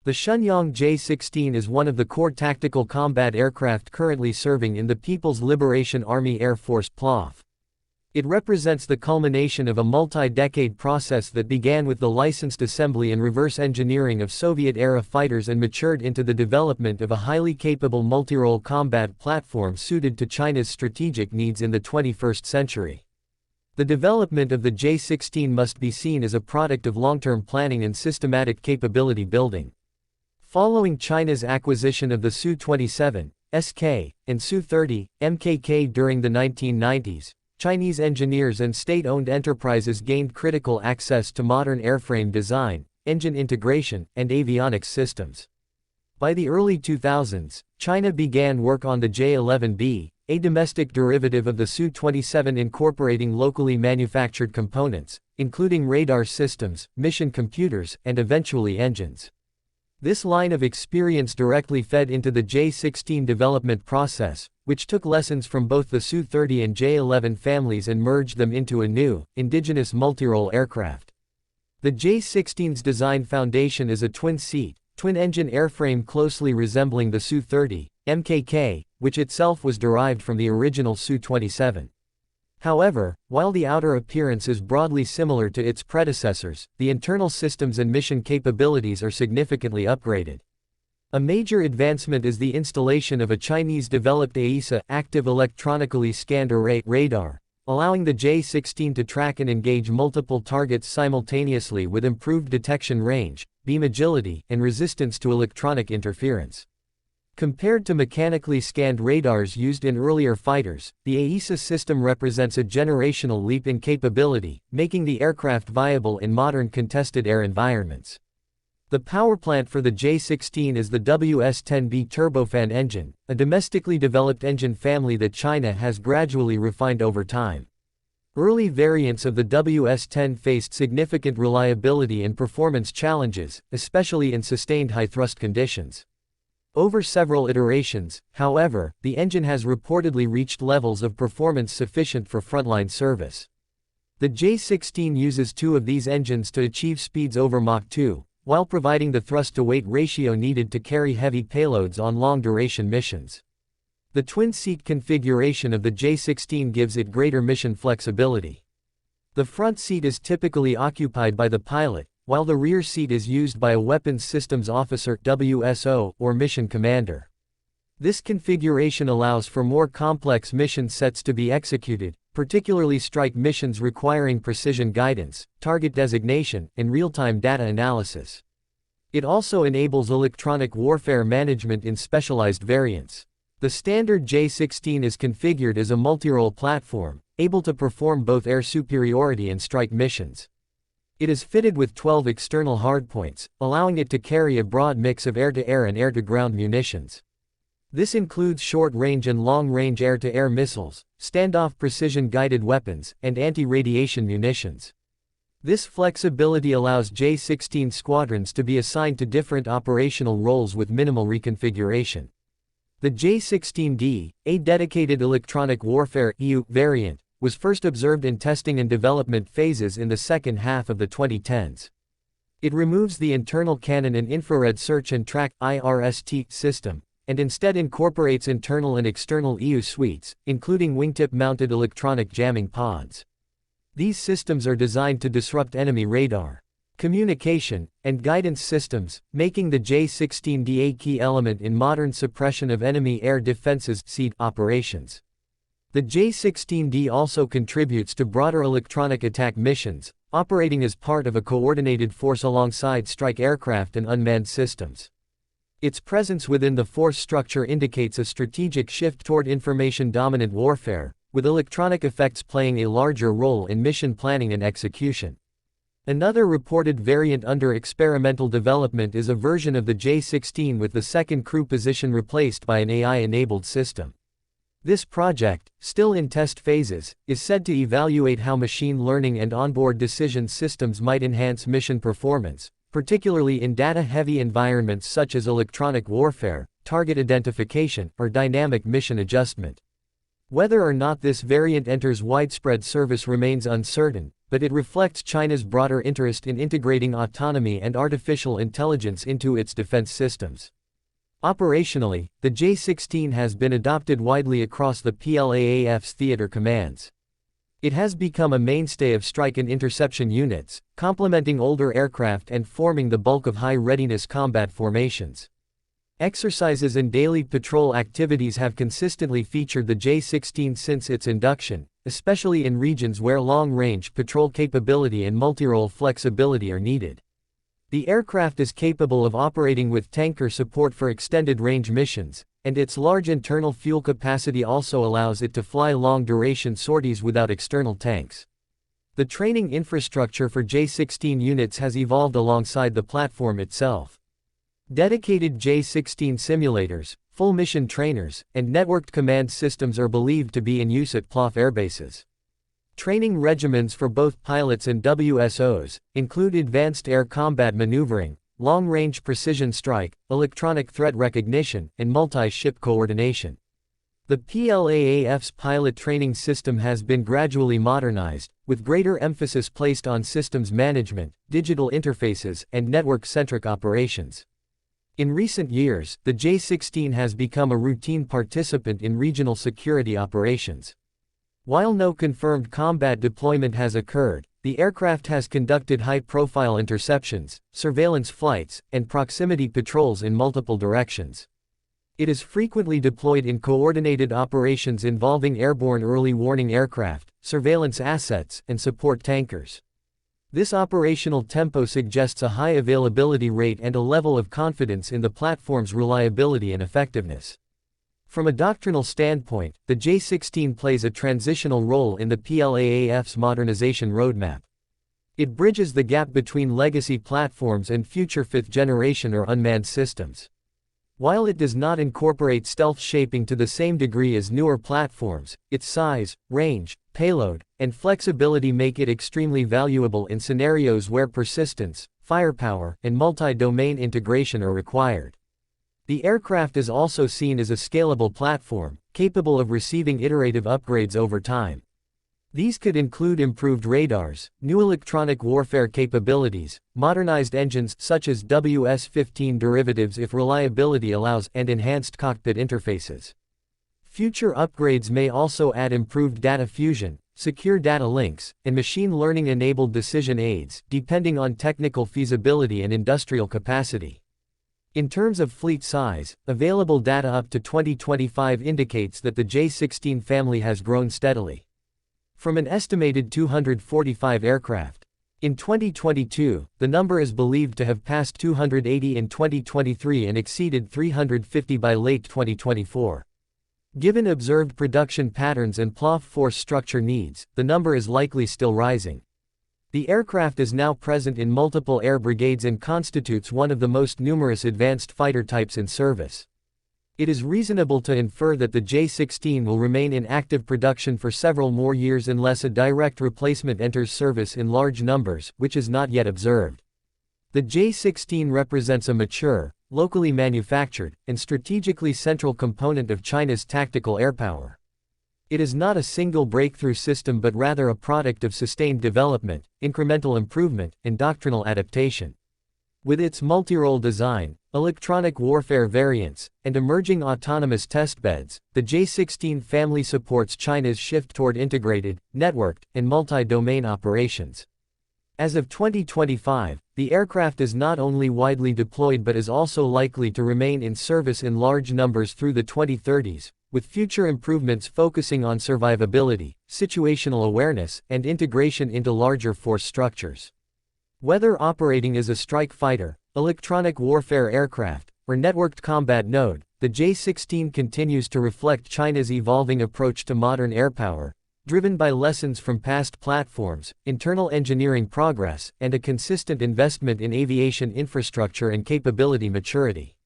The Shenyang J-16 is one of the core tactical combat aircraft currently serving in the People's Liberation Army Air Force (PLAF). It represents the culmination of a multi-decade process that began with the licensed assembly and reverse engineering of Soviet-era fighters and matured into the development of a highly capable multirole combat platform suited to China's strategic needs in the 21st century. The development of the J-16 must be seen as a product of long-term planning and systematic capability building. Following China's acquisition of the Su-27, SK, and Su-30, MKK during the 1990s, Chinese engineers and state-owned enterprises gained critical access to modern airframe design, engine integration, and avionics systems. By the early 2000s, China began work on the J-11B, a domestic derivative of the Su-27 incorporating locally manufactured components, including radar systems, mission computers, and eventually engines. This line of experience directly fed into the J-16 development process, which took lessons from both the Su-30 and J-11 families and merged them into a new, indigenous multirole aircraft. The J-16's design foundation is a twin-seat, twin-engine airframe closely resembling the Su-30, MKK, which itself was derived from the original Su-27. However, while the outer appearance is broadly similar to its predecessors, the internal systems and mission capabilities are significantly upgraded. A major advancement is the installation of a Chinese-developed AESA active electronically scanned array radar, allowing the J-16 to track and engage multiple targets simultaneously with improved detection range, beam agility, and resistance to electronic interference. Compared to mechanically scanned radars used in earlier fighters, the AESA system represents a generational leap in capability, making the aircraft viable in modern contested air environments. The powerplant for the J-16 is the WS-10B turbofan engine, a domestically developed engine family that China has gradually refined over time. Early variants of the WS-10 faced significant reliability and performance challenges, especially in sustained high-thrust conditions. Over several iterations, however, the engine has reportedly reached levels of performance sufficient for frontline service. The J-16 uses two of these engines to achieve speeds over Mach 2, while providing the thrust-to-weight ratio needed to carry heavy payloads on long-duration missions. The twin-seat configuration of the J-16 gives it greater mission flexibility. The front seat is typically occupied by the pilot, while the rear seat is used by a Weapons Systems Officer (WSO) or Mission Commander. This configuration allows for more complex mission sets to be executed, particularly strike missions requiring precision guidance, target designation, and real-time data analysis. It also enables electronic warfare management in specialized variants. The standard J-16 is configured as a multirole platform, able to perform both air superiority and strike missions. It is fitted with 12 external hardpoints, allowing it to carry a broad mix of air-to-air and air-to-ground munitions. This includes short-range and long-range air-to-air missiles, standoff precision-guided weapons, and anti-radiation munitions. This flexibility allows J-16 squadrons to be assigned to different operational roles with minimal reconfiguration. The J-16D, a dedicated electronic warfare (EU) variant, was first observed in testing and development phases in the second half of the 2010s. It removes the internal cannon and infrared search and track (IRST) system, and instead incorporates internal and external EU suites, including wingtip-mounted electronic jamming pods. These systems are designed to disrupt enemy radar, communication, and guidance systems, making the J-16D a key element in modern suppression of enemy air defenses (SEAD) operations. The J-16D also contributes to broader electronic attack missions, operating as part of a coordinated force alongside strike aircraft and unmanned systems. Its presence within the force structure indicates a strategic shift toward information-dominant warfare, with electronic effects playing a larger role in mission planning and execution. Another reported variant under experimental development is a version of the J-16 with the second crew position replaced by an AI-enabled system. This project, still in test phases, is said to evaluate how machine learning and onboard decision systems might enhance mission performance, particularly in data-heavy environments such as electronic warfare, target identification, or dynamic mission adjustment. Whether or not this variant enters widespread service remains uncertain, but it reflects China's broader interest in integrating autonomy and artificial intelligence into its defense systems. Operationally, the J-16 has been adopted widely across the PLAAF's theater commands. It has become a mainstay of strike and interception units, complementing older aircraft and forming the bulk of high-readiness combat formations. Exercises and daily patrol activities have consistently featured the J-16 since its induction, especially in regions where long-range patrol capability and multirole flexibility are needed. The aircraft is capable of operating with tanker support for extended-range missions, and its large internal fuel capacity also allows it to fly long-duration sorties without external tanks. The training infrastructure for J-16 units has evolved alongside the platform itself. Dedicated J-16 simulators, full-mission trainers, and networked command systems are believed to be in use at PLAAF airbases. Training regimens for both pilots and WSOs include advanced air combat maneuvering, long-range precision strike, electronic threat recognition, and multi-ship coordination. The PLAAF's pilot training system has been gradually modernized, with greater emphasis placed on systems management, digital interfaces, and network-centric operations. In recent years, the J-16 has become a routine participant in regional security operations. While no confirmed combat deployment has occurred, the aircraft has conducted high-profile interceptions, surveillance flights, and proximity patrols in multiple directions. It is frequently deployed in coordinated operations involving airborne early warning aircraft, surveillance assets, and support tankers. This operational tempo suggests a high availability rate and a level of confidence in the platform's reliability and effectiveness. From a doctrinal standpoint, the J-16 plays a transitional role in the PLAAF's modernization roadmap. It bridges the gap between legacy platforms and future fifth-generation or unmanned systems. While it does not incorporate stealth shaping to the same degree as newer platforms, its size, range, payload, and flexibility make it extremely valuable in scenarios where persistence, firepower, and multi-domain integration are required. The aircraft is also seen as a scalable platform, capable of receiving iterative upgrades over time. These could include improved radars, new electronic warfare capabilities, modernized engines such as WS-15 derivatives if reliability allows, and enhanced cockpit interfaces. Future upgrades may also add improved data fusion, secure data links, and machine learning-enabled decision aids, depending on technical feasibility and industrial capacity. In terms of fleet size, available data up to 2025 indicates that the J-16 family has grown steadily. From an estimated 245 aircraft in 2022, the number is believed to have passed 280 in 2023 and exceeded 350 by late 2024. Given observed production patterns and PLAAF force structure needs, the number is likely still rising. The aircraft is now present in multiple air brigades and constitutes one of the most numerous advanced fighter types in service. It is reasonable to infer that the J-16 will remain in active production for several more years unless a direct replacement enters service in large numbers, which is not yet observed. The J-16 represents a mature, locally manufactured, and strategically central component of China's tactical airpower. It is not a single breakthrough system but rather a product of sustained development, incremental improvement, and doctrinal adaptation. With its multirole design, electronic warfare variants, and emerging autonomous testbeds, the J-16 family supports China's shift toward integrated, networked, and multi-domain operations. As of 2025, the aircraft is not only widely deployed but is also likely to remain in service in large numbers through the 2030s, with future improvements focusing on survivability, situational awareness, and integration into larger force structures. Whether operating as a strike fighter, electronic warfare aircraft, or networked combat node, the J-16 continues to reflect China's evolving approach to modern airpower, driven by lessons from past platforms, internal engineering progress, and a consistent investment in aviation infrastructure and capability maturity.